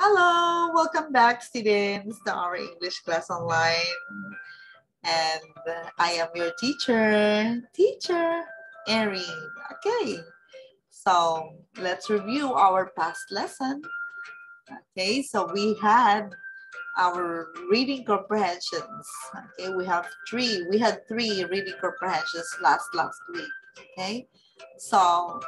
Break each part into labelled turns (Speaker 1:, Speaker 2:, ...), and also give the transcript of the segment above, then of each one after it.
Speaker 1: Hello, welcome back, students, to our English class online. And I am your teacher Erin. Okay, so let's review our past lesson. Okay, so we had our reading comprehensions. Okay, we had three reading comprehensions last week. Okay, so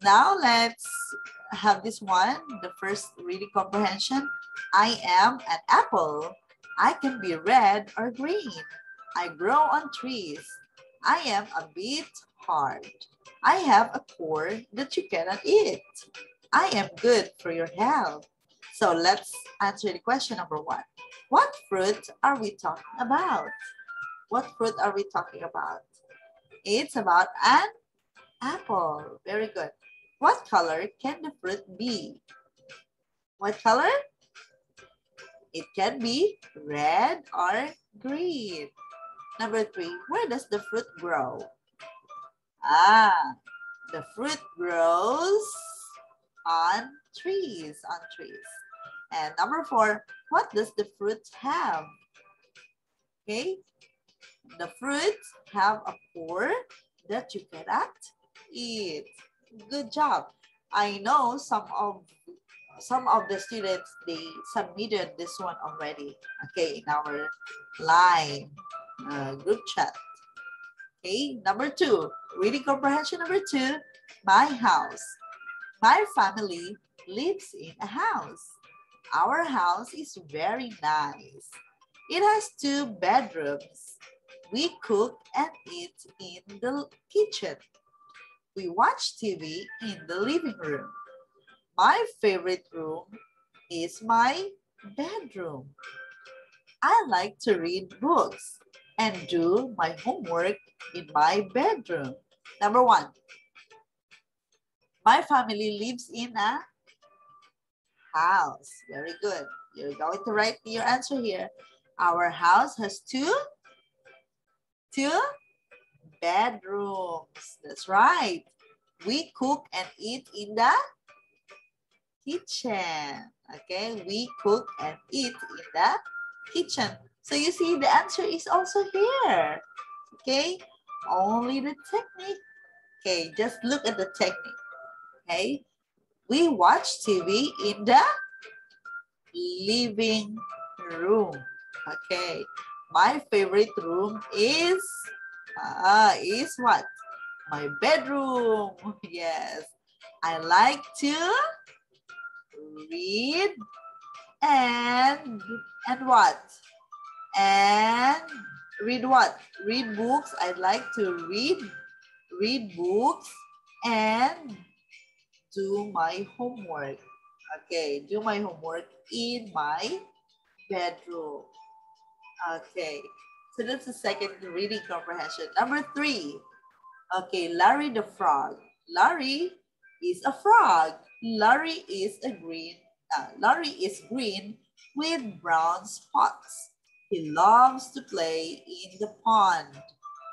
Speaker 1: now let's have this one, the first reading comprehension. I am an apple. I can be red or green. I grow on trees. I am a bit hard. I have a core that you cannot eat. I am good for your health. So let's answer the question number one. What fruit are we talking about? What fruit are we talking about? It's about an apple. Very good. What color can the fruit be? What color? It can be red or green. Number three, where does the fruit grow? The fruit grows on trees, And number four, what does the fruit have? Okay, the fruit have a core that you cannot eat. Good job. I know some of the students, they submitted this one already, okay, in our line group chat. Okay, number two, reading comprehension number two, my house. My family lives in a house. Our house is very nice. It has 2 bedrooms. We cook and eat in the kitchen. We watch TV in the living room. My favorite room is my bedroom. I like to read books and do my homework in my bedroom. Number one, my family lives in a house. Very good. You're going to write your answer here. Our house has two bedrooms. That's right. We cook and eat in the kitchen. Okay, we cook and eat in the kitchen. So you see the answer is also here. Okay, only the technique. Okay, just look at the technique. Okay, we watch TV in the living room. Okay, my favorite room is what? My bedroom. Yes, I like to read and what? And read what? Read books. I like to read books and do my homework. Okay, do my homework in my bedroom. Okay, so that's the second reading comprehension. Number three. Okay, Larry the frog. Larry is a frog. Larry is green with brown spots. He loves to play in the pond.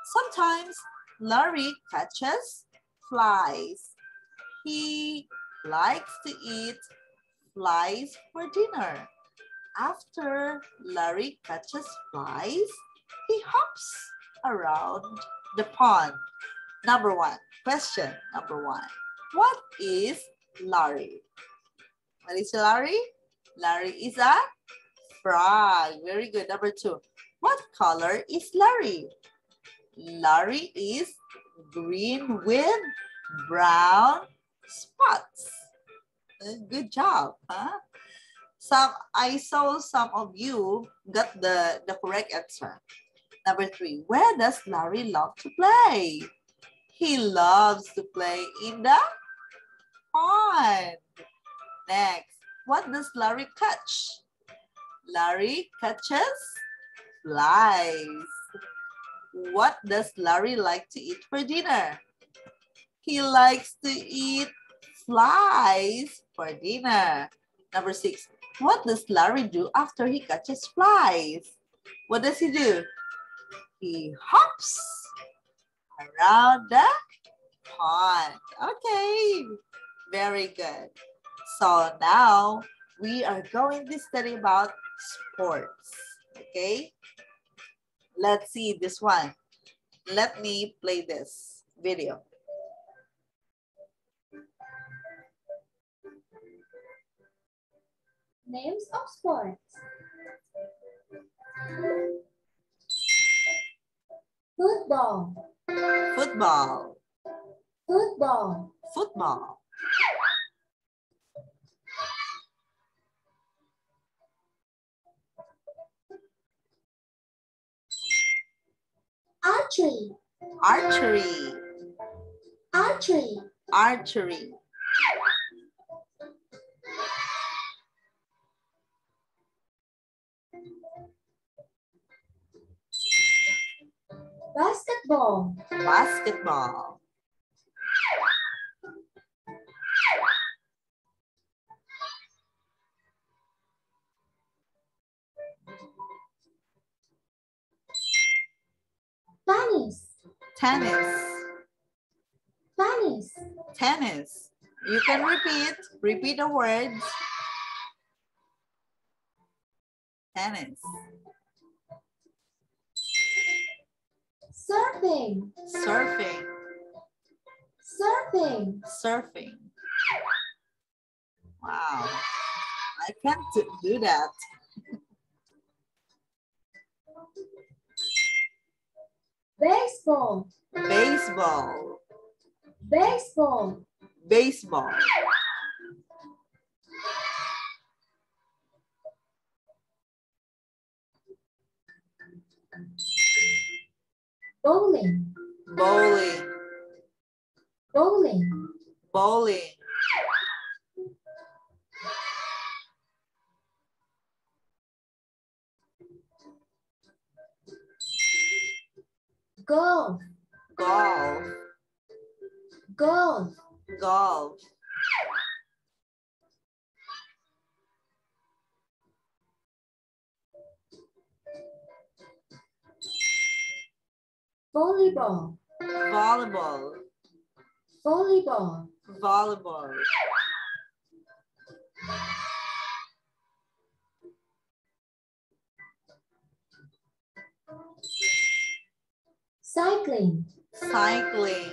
Speaker 1: Sometimes Larry catches flies. He likes to eat flies for dinner. After Larry catches flies, he hops around the pond. Number one, question number one. What is Larry? What is Larry? Larry is a frog. Very good. Number two, what color is Larry? Larry is green with brown spots. Good job, huh? I saw some of you got the correct answer. Number three, where does Larry love to play? He loves to play in the pond. Next, what does Larry catch? Larry catches flies. What does Larry like to eat for dinner? He likes to eat flies for dinner. Number six, what does Larry do after he catches flies? What does he do? He hops around the pond. Okay, very good. So now we are going to study about sports. Okay? Let's see this one. Let me play this video.
Speaker 2: Names of sports. Football.
Speaker 1: Football.
Speaker 2: Football.
Speaker 1: Football.
Speaker 2: Archery.
Speaker 1: Archery.
Speaker 2: Archery.
Speaker 1: Archery.
Speaker 2: Basketball.
Speaker 1: Basketball.
Speaker 2: Tennis.
Speaker 1: Tennis.
Speaker 2: Tennis.
Speaker 1: Tennis. You can repeat the words. Tennis.
Speaker 2: Surfing.
Speaker 1: Surfing.
Speaker 2: Surfing.
Speaker 1: Surfing. Wow. I can't do that.
Speaker 2: Baseball.
Speaker 1: Baseball.
Speaker 2: Baseball.
Speaker 1: Baseball.
Speaker 2: Bowling.
Speaker 1: Bowling.
Speaker 2: Bowling.
Speaker 1: Bowling.
Speaker 2: Golf.
Speaker 1: Golf.
Speaker 2: Golf.
Speaker 1: Golf.
Speaker 2: Volleyball.
Speaker 1: Volleyball.
Speaker 2: Volleyball.
Speaker 1: Volleyball.
Speaker 2: Cycling.
Speaker 1: Cycling.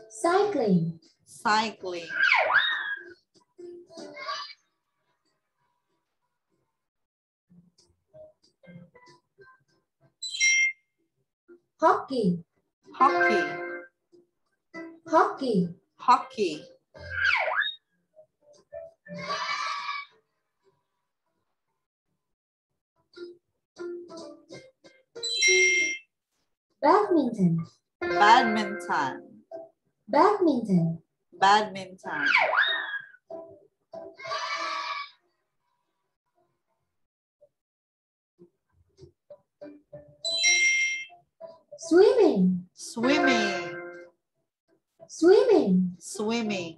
Speaker 2: Cycling.
Speaker 1: Cycling.
Speaker 2: Hockey.
Speaker 1: Hockey.
Speaker 2: Hockey.
Speaker 1: Hockey.
Speaker 2: Badminton.
Speaker 1: Badminton.
Speaker 2: Badminton.
Speaker 1: Badminton.
Speaker 2: Swimming.
Speaker 1: Swimming.
Speaker 2: Swimming.
Speaker 1: Swimming.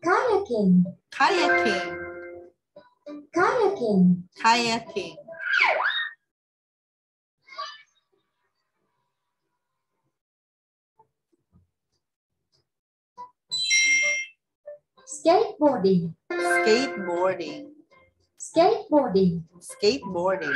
Speaker 2: Kayaking.
Speaker 1: Kayaking.
Speaker 2: Kayaking.
Speaker 1: Kayaking.
Speaker 2: Skateboarding.
Speaker 1: Skateboarding.
Speaker 2: Skateboarding.
Speaker 1: Skateboarding.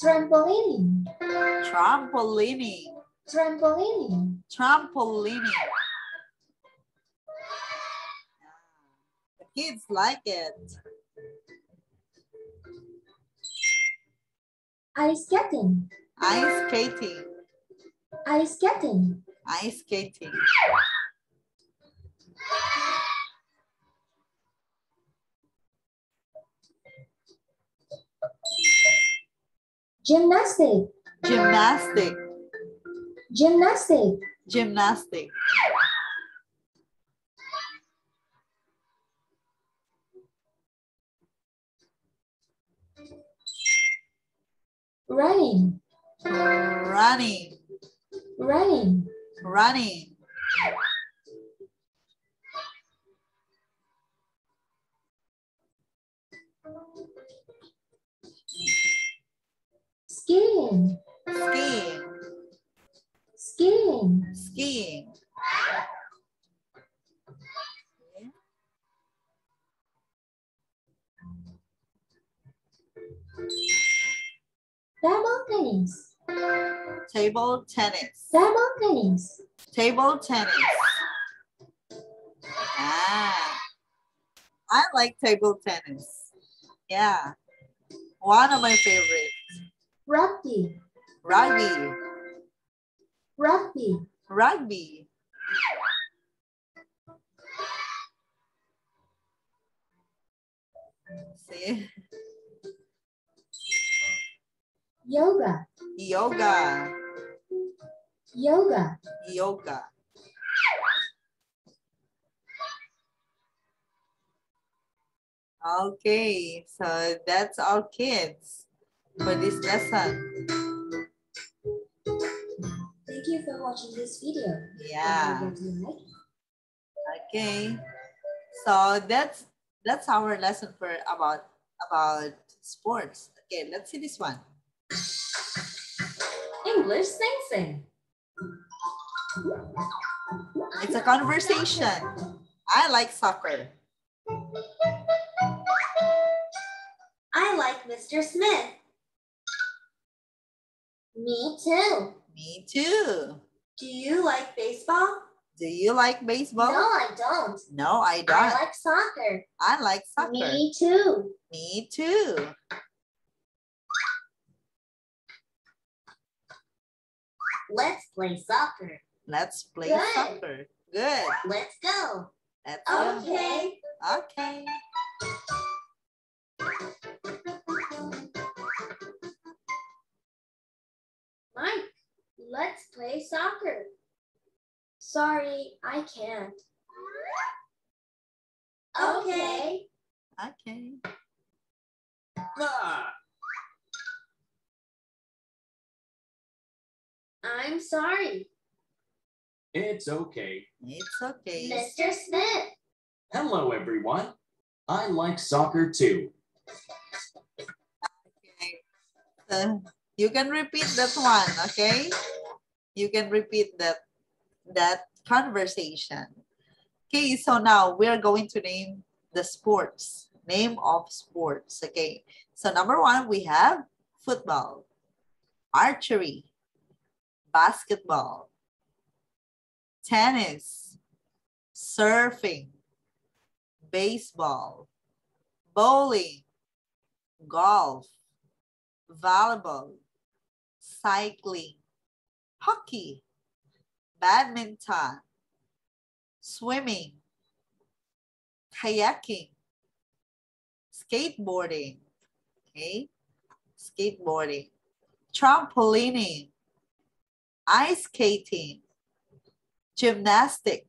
Speaker 2: Trampolining.
Speaker 1: Trampolining.
Speaker 2: Trampolining.
Speaker 1: Trampolining. The kids like it.
Speaker 2: Ice skating.
Speaker 1: Ice skating.
Speaker 2: Ice skating.
Speaker 1: Ice skating.
Speaker 2: Gymnastic.
Speaker 1: Gymnastic.
Speaker 2: Gymnastic.
Speaker 1: Gymnastic.
Speaker 2: Running.
Speaker 1: Running.
Speaker 2: Running.
Speaker 1: Running.
Speaker 2: skiing,
Speaker 1: Skiing.
Speaker 2: skiing,
Speaker 1: Skiing.
Speaker 2: table tennis,
Speaker 1: Table tennis.
Speaker 2: table tennis,
Speaker 1: Table tennis. Ah, I like table tennis. Yeah, one of my favorites.
Speaker 2: rugby,
Speaker 1: Rugby.
Speaker 2: rugby,
Speaker 1: Rugby. See?
Speaker 2: yoga,
Speaker 1: Yoga.
Speaker 2: yoga,
Speaker 1: Yoga. Okay, so that's our kids for this lesson.
Speaker 2: Thank you for watching this video.
Speaker 1: Yeah.
Speaker 2: Don't forget to like,
Speaker 1: Okay. So that's our lesson for about sports. Okay, let's see this one.
Speaker 2: English Sing Sing.
Speaker 1: It's a conversation. I like soccer.
Speaker 2: I like Mr. Smith. Me too.
Speaker 1: Me too.
Speaker 2: Do you like baseball?
Speaker 1: Do you like baseball?
Speaker 2: No, I don't.
Speaker 1: No, I don't.
Speaker 2: I like soccer.
Speaker 1: I like soccer.
Speaker 2: Me too.
Speaker 1: Me too.
Speaker 2: Let's play soccer.
Speaker 1: Let's play
Speaker 2: Good.
Speaker 1: soccer. Good.
Speaker 2: Let's go.
Speaker 1: Let's go.
Speaker 2: Okay.
Speaker 1: Okay.
Speaker 2: Mike, let's play soccer. Sorry, I can't. Okay.
Speaker 1: Okay.
Speaker 2: I'm sorry.
Speaker 3: It's okay.
Speaker 1: It's okay.
Speaker 2: Mr. Smith.
Speaker 3: Hello, everyone. I like soccer too.
Speaker 1: Okay. So you can repeat that one, okay? You can repeat that conversation. Okay, so now we're going to name the sports. Name of sports, okay? So number one, we have football, archery, basketball, tennis, surfing, baseball, bowling, golf, volleyball, cycling, hockey, badminton, swimming, kayaking, skateboarding, okay? Skateboarding, trampolining, ice skating, gymnastic,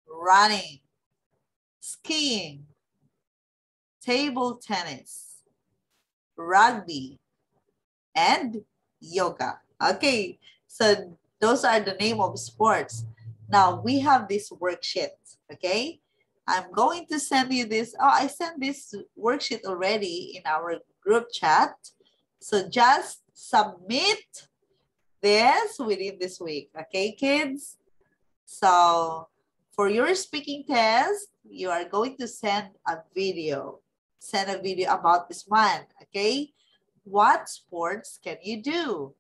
Speaker 1: running, skiing, table tennis, rugby, and yoga. Okay, so those are the name of sports. Now we have this worksheet, okay? I'm going to send you this. Oh, I sent this worksheet already in our group chat. So just submit this within this week, okay, kids? So for your speaking test, you are going to send a video. Send a video about this one, okay? What sports can you do?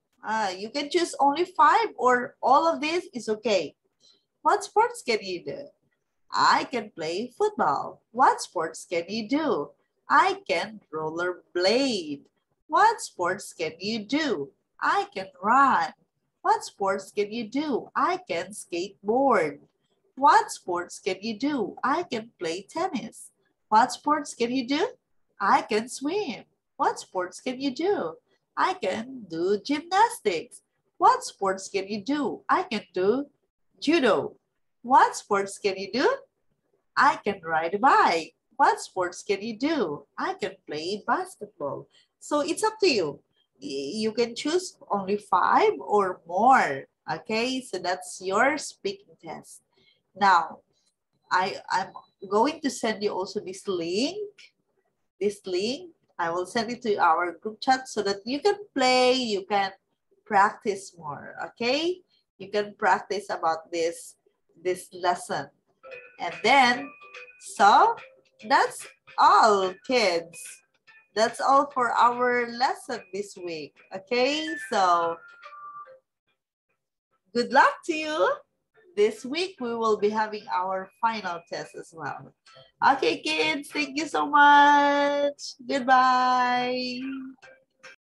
Speaker 1: You can choose only 5 or all of this is okay. What sports can you do? I can play football. What sports can you do? I can rollerblade. What sports can you do? I can run. What sports can you do? I can skateboard. What sports can you do? I can play tennis. What sports can you do? I can swim. What sports can you do? I can do gymnastics. What sports can you do? I can do judo. What sports can you do? I can ride a bike. What sports can you do? I can play basketball. So it's up to you. You can choose only 5 or more. Okay, so that's your speaking test. Now, I'm going to send you also this link. I will send it to our group chat so that you can play, you can practice more, okay? You can practice about this lesson. And then, so that's all, kids. That's all for our lesson this week, okay? So, good luck to you. This week, we will be having our final test as well. Okay, kids, thank you so much. Goodbye.